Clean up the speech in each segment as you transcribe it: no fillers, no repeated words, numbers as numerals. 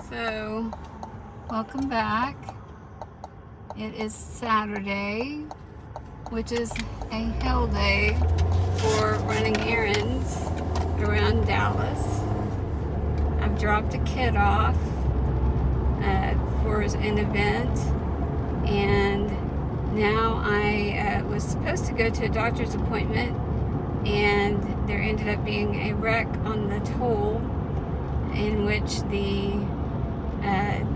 So, welcome back. It is Saturday, which is a hell day for running errands around Dallas. I've dropped a kid off for an event, and now I was supposed to go to a doctor's appointment, and there ended up being a wreck on the toll in which the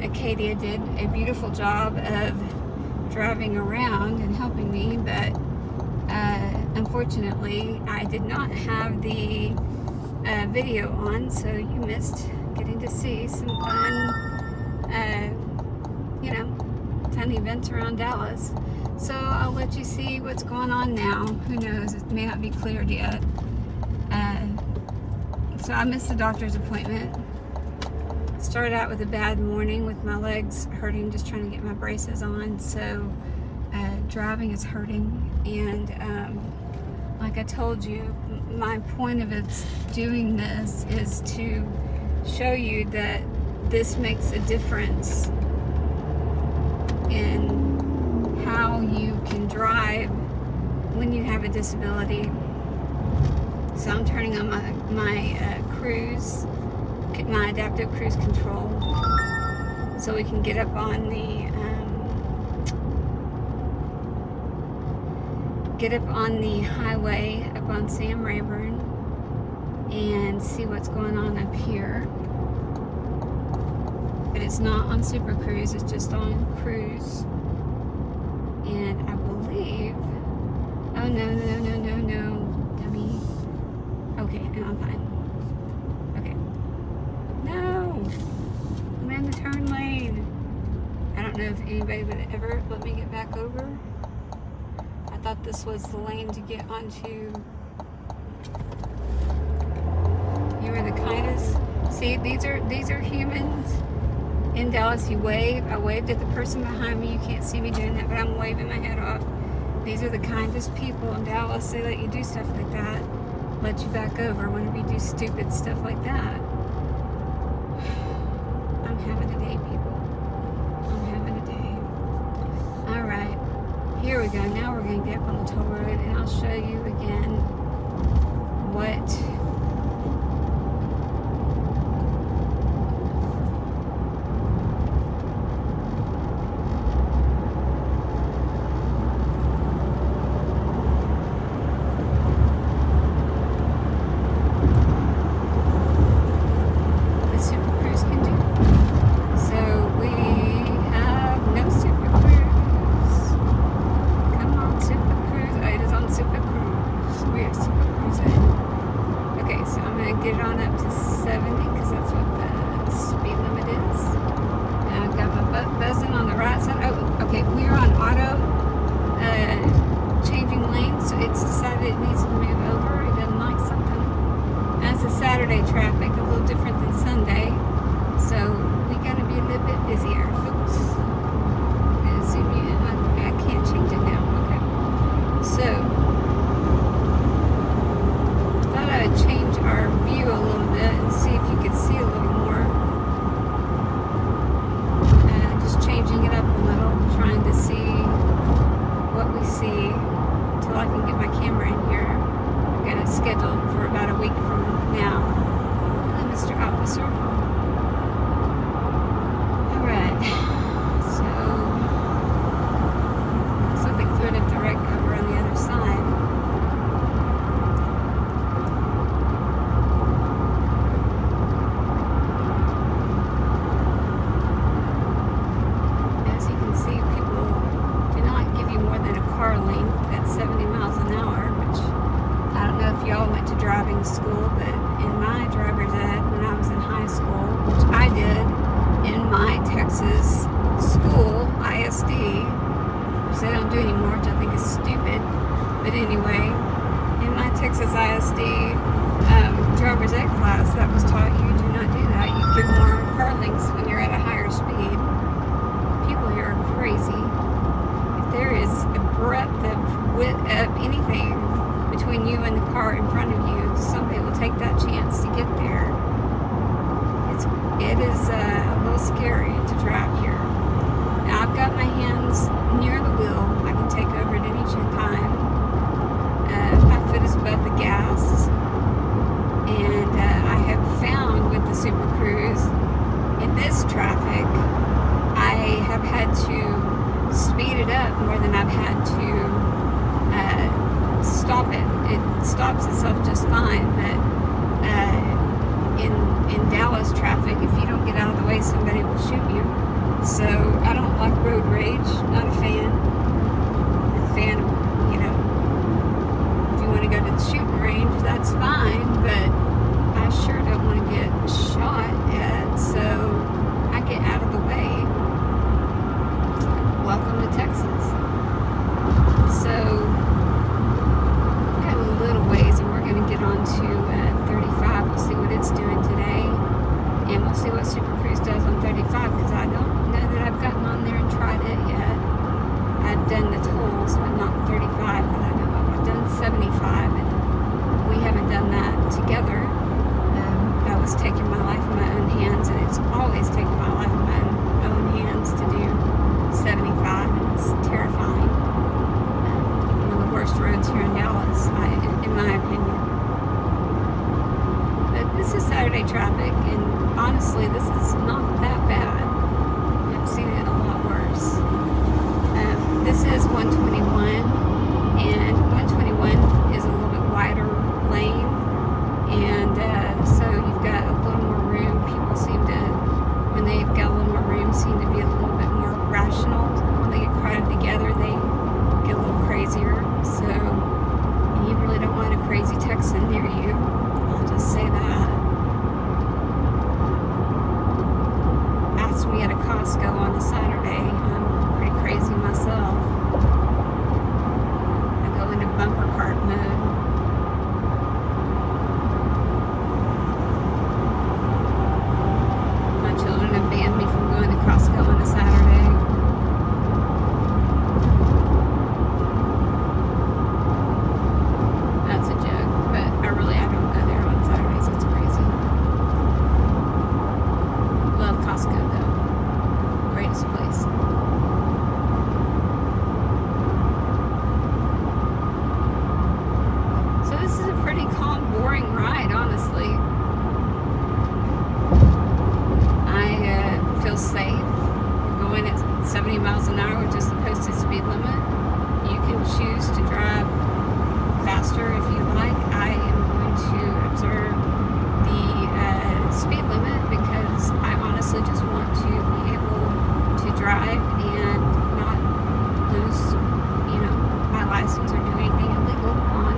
Acadia did a beautiful job of driving around and helping me, but unfortunately I did not have the video on, so you missed getting to see some fun fun events around Dallas. So I'll let you see what's going on now. Who knows, it may not be cleared yet. So I missed the doctor's appointment. Started out with a bad morning with my legs hurting, just trying to get my braces on. So driving is hurting, and like I told you, my point of doing this is to show you that this makes a difference in how you can drive when you have a disability. So I'm turning on my cruise, my adaptive cruise control, so we can get up on the highway up on Sam Rayburn and see what's going on up here. But it's not on Super Cruise, it's just on Cruise. And I believe, oh no, dummy. Okay, no, I'm fine. Okay. No! I'm in the turn lane. I don't know if anybody would ever let me get back over. I thought this was the lane to get onto. You were the kindest. See, these are humans. In Dallas, you wave. I waved at the person behind me. You can't see me doing that, but I'm waving my head off. These are the kindest people in Dallas. They let you do stuff like that. Let you back over whenever you do stupid stuff like that. I'm having a day, people. I'm having a day. Alright, here we go. Now we're going to get up on the toll road, and I'll show you again what get it on up to 70, because that's what the speed limit is. And I've got my butt buzzing on the right side. Oh, okay, we're on auto changing lanes, so it's decided it needs to move over. It doesn't like something. That's a Saturday traffic, a little different than Sunday, so we gotta be a little bit busier. Oops. I'm gonna zoom you in. I can't change it now. Okay. So change our view a little bit and see if you could see a little more. Just changing it up a little, trying to see what we see until I can get my camera in here. I've got it scheduled for about a week from now. Hello, Mr. Officer. Alright, so looks like they cleared up the wreck over on the other side. Y'all went to driving school, but in my driver's ed when I was in high school, which I did in my Texas school, ISD, which they don't do anymore, which I think is stupid, but anyway, in my Texas ISD driver's ed class, that was taught you do not do that. You give more car links when you're at a higher speed. People here are crazy. If there is a breadth of anything between you and the car in front of you, somebody will take that chance to get there. It is a little scary to drive here. Now I've got my hands near the wheel. I can take over at any time. My foot is above the gas. And I have found with the Super Cruise, in this traffic, I have had to speed it up more than I've had to stop it. It stops itself just fine, but in Dallas traffic, if you don't get out of the way, somebody will shoot you. So I don't like road rage. Not a fan. I'm a fan of, if you want to go to the shooting range, that's fine, but I sure don't want to get shot at, so I get out of the way. Welcome to Texas. So we've got a little ways, and we're going to get on to 35. We'll see what it's doing today, and we'll see what Super Cruise does on 35, because I don't know that I've gotten on there and tried it yet. I've done the tolls, but not 35 that I know of. I've done 75, and we haven't done that together. I was taking my life in my own hands, and it's always taken my life in my own hands to do 75, and it's terrifying. One of the worst roads here in Dallas, in my opinion. But this is Saturday traffic, and honestly, this is not that bad. I've seen it a lot worse. This is 121, and 121 is a little bit wider lane, and so you've got a little more room. People seem to, when they've got a little more room, seem to be a little bit more rational. When they get crowded together, they get a little crazier. So you really don't want a crazy Texan near you. I'll just say that. Ask me at a Costco on a Saturday. I'm pretty crazy myself. I go into bumper cart mode. My children have banned me from going to Costco on a Saturday. That's a joke, but I don't go there on Saturdays. It's crazy. Love Costco though. Greatest place. So this is a pretty calm, boring ride, honestly. I feel safe. We're going at 70 miles an hour, which is the posted speed limit. You can choose to drive faster if you like. I am going to observe the speed limit because I honestly just want to be able to drive and not lose, my license or do anything illegal on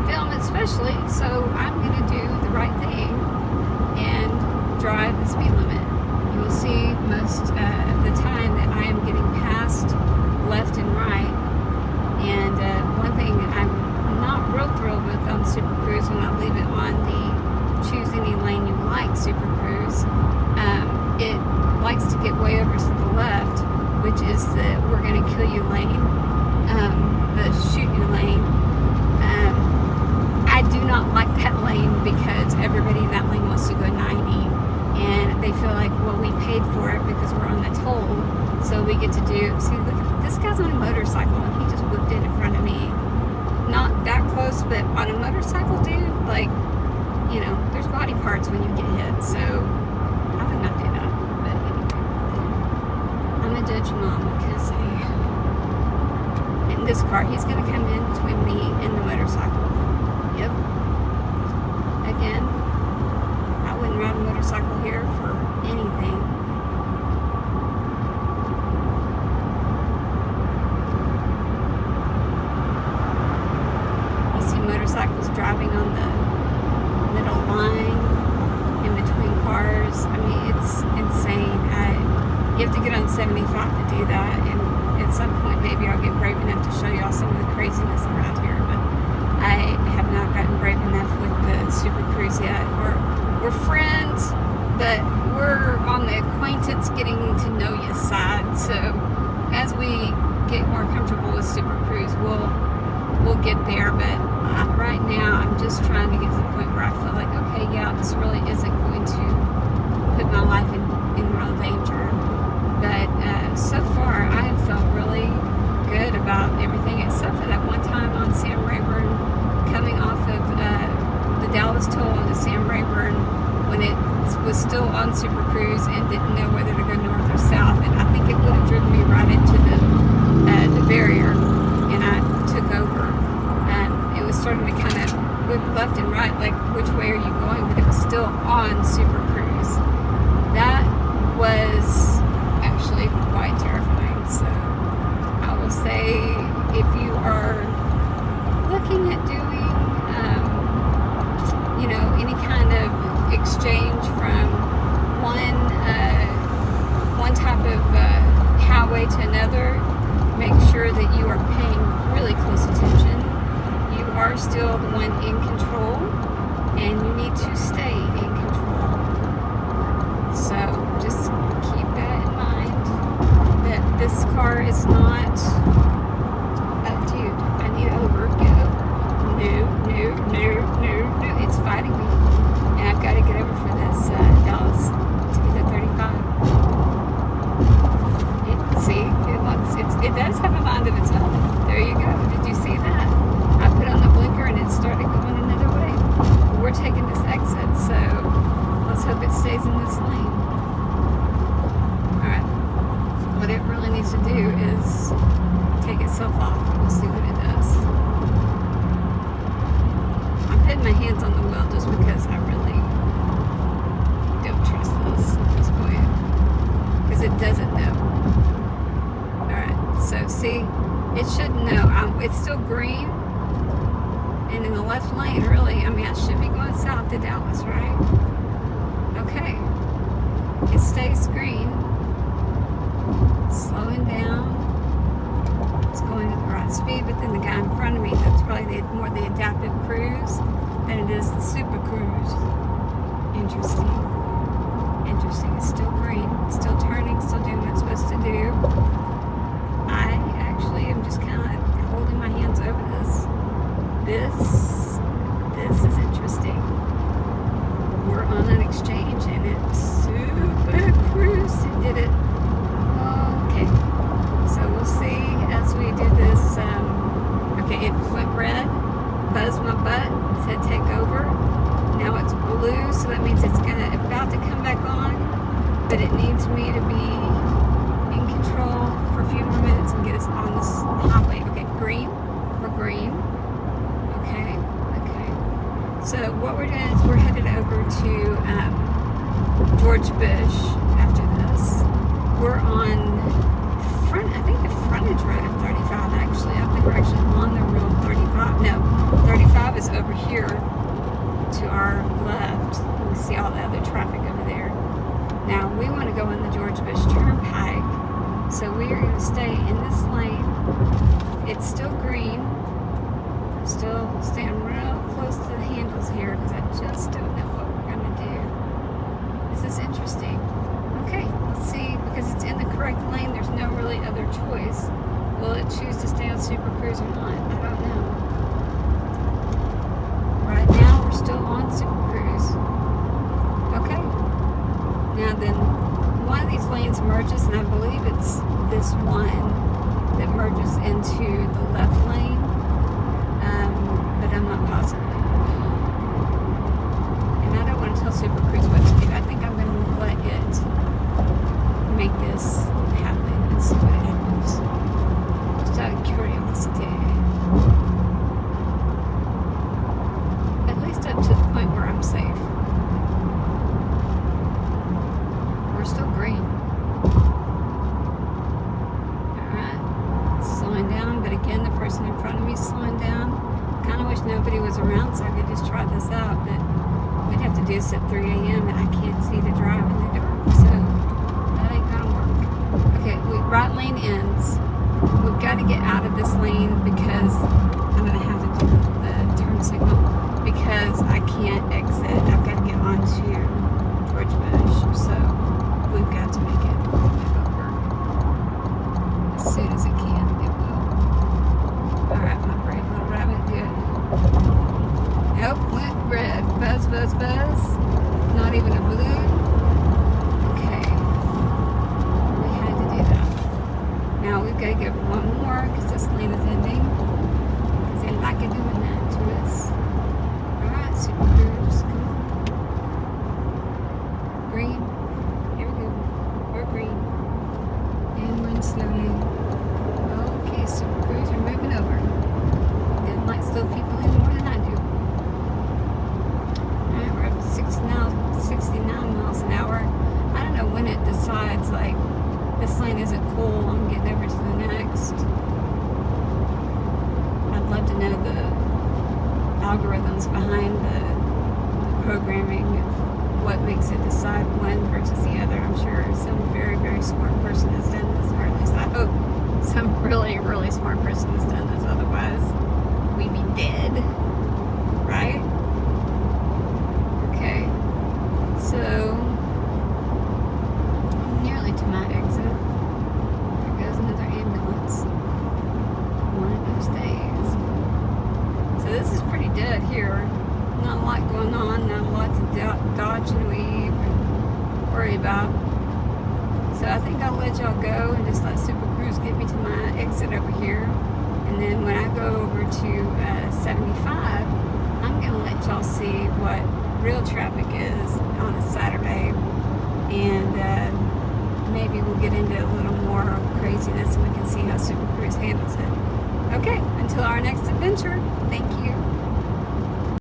film, especially. So I'm going to do the right thing and drive the speed limit. You will see most of the time that I am getting passed left and right. And one thing I'm not real thrilled with on Super Cruise, when I leave it on the choose any lane you like Super Cruise, it likes to get way over to the left, which is the we're going to kill you lane, the shoot you lane. I do not like that lane because everybody in that lane wants to go 90, and they feel like, well, we paid for it because we're on the toll, so we get to do. See, look, this guy's on a motorcycle, and he just whipped in front of me. Not that close, but on a motorcycle, dude, there's body parts when you get hit, so I would not do that. But anyway, I'm a Dutch mom because in this car, he's going to come in between me and the motorcycle. Yep. Again, I wouldn't ride a motorcycle here for anything. You see motorcycles driving on the middle line in between cars. I mean, it's insane. You have to get on 75 to do that, and at some point maybe I'll get brave enough to show y'all some of the craziness around here, but I have not gotten brave enough with the Super Cruise yet. We're friends, but we're on the acquaintance getting to know you side, so as we get more comfortable with Super Cruise, we'll get there, but right now I'm just trying to get to the point where I feel like, okay, yeah, this really isn't going to put my life in real danger. was still on Super Cruise and didn't know whether to go north or south, and I think it would have driven me right into the barrier, and I took over. It was starting to kind of look left and right, like which way are you going, but it was still on Super Cruise. That was actually quite terrifying. So I will say, if you are looking at doing any kind of exchange from one type of highway to another, make sure that you are paying really close attention. You are still the one in control, and you need to stay in control. So just keep that in mind, that this car is not, dude, I need over, get over. No, it's fighting me. And I've got to get over for this Dallas to get to 35. It does have a mind of its own. There you go. Did you see that? I put on the blinker and it started going another way. We're taking this exit, so let's hope it stays in this lane. Alright. What it really needs to do is take itself off. We'll see what it does. I'm putting my hands on the wheel just because I really don't trust this at this point. Because it doesn't know. Alright, so see, it should know. It's still green. And in the left lane, really, I should be going south to Dallas, right? Okay. It stays green. It's slowing down. It's going at the right speed, but then the guy in front of me, that's probably more the adaptive cruise than it is the SupaCruz. Interesting. It's still green. It's still turning, still doing what it's supposed to do. I actually am just kind of holding my hands over this. This is interesting. We're on an exchange and it's SupaCruz. It did it. Okay. So we'll see as we do this. Okay, it went red, buzzed my butt, said take over. Now it's blue, so that means it's about to come back on, but it needs me to be in control for a few more minutes and get us on this highway. Okay, green. We're green. Okay. So what we're doing is we're headed over to George Bush after this. We're on I think the frontage road of 35 actually. I think we're actually on the real 35. No, 35 is over here to our left. We see all the other traffic over there. Now we want to go on the George Bush Turnpike. So we are going to stay in this lane. It's still green. I'm still staying real close to the handles here because I just don't know what we're going to do. This is interesting. Okay, let's see, because it's in the correct lane, there's no really other choice. Will it choose to stay on Super Cruise or not? I don't know. Right now, we're still on Super Cruise. Okay. Now then, one of these lanes merges, and I believe it's this one that merges into the left lane, but I'm not positive. And I don't want to tell Super Cruise what to do. I think I'm going to let it make this happen and see what happens. Just out of curiosity. At least up to the point where I'm safe. We're still green. Alright. It's slowing down, but again, the person in front of me is slowing down. Kind of wish nobody was around so I could just try this out, but we'd have to do this at 3 a.m. and I can't see to drive in the dark, so okay, right lane ends. We've got to get out of this lane because I'm going to have to do the turn signal because I can't exit. I've got to get onto George Bush, so we've got to make it over. As soon as it can, it will. Alright, my brave little rabbit, do it. Nope, went red. Buzz. Not even a blue. slowly. Okay, Super Cruise, we're moving over. Didn't like slow people any more than I do. Alright, we're up to 69 miles an hour. I don't know when it decides, like, this lane isn't cool, I'm getting over to the next. I'd love to know the algorithms behind the programming, what makes it decide one versus the other. I'm sure some very, very smart person has done this, or at least I hope some really, really smart person has done this. Otherwise, we'd be dead, right? Okay, so I'm nearly to my exit. There goes another ambulance. One of those days. So this is pretty dead here. Not a lot going on, not a lot to dodge and weave and worry about. So I think I'll let y'all go and just let Super Cruise get me to my exit over here. And then when I go over to 75, I'm going to let y'all see what real traffic is on a Saturday. And maybe we'll get into a little more craziness and we can see how Super Cruise handles it. Okay, until our next adventure, thank you.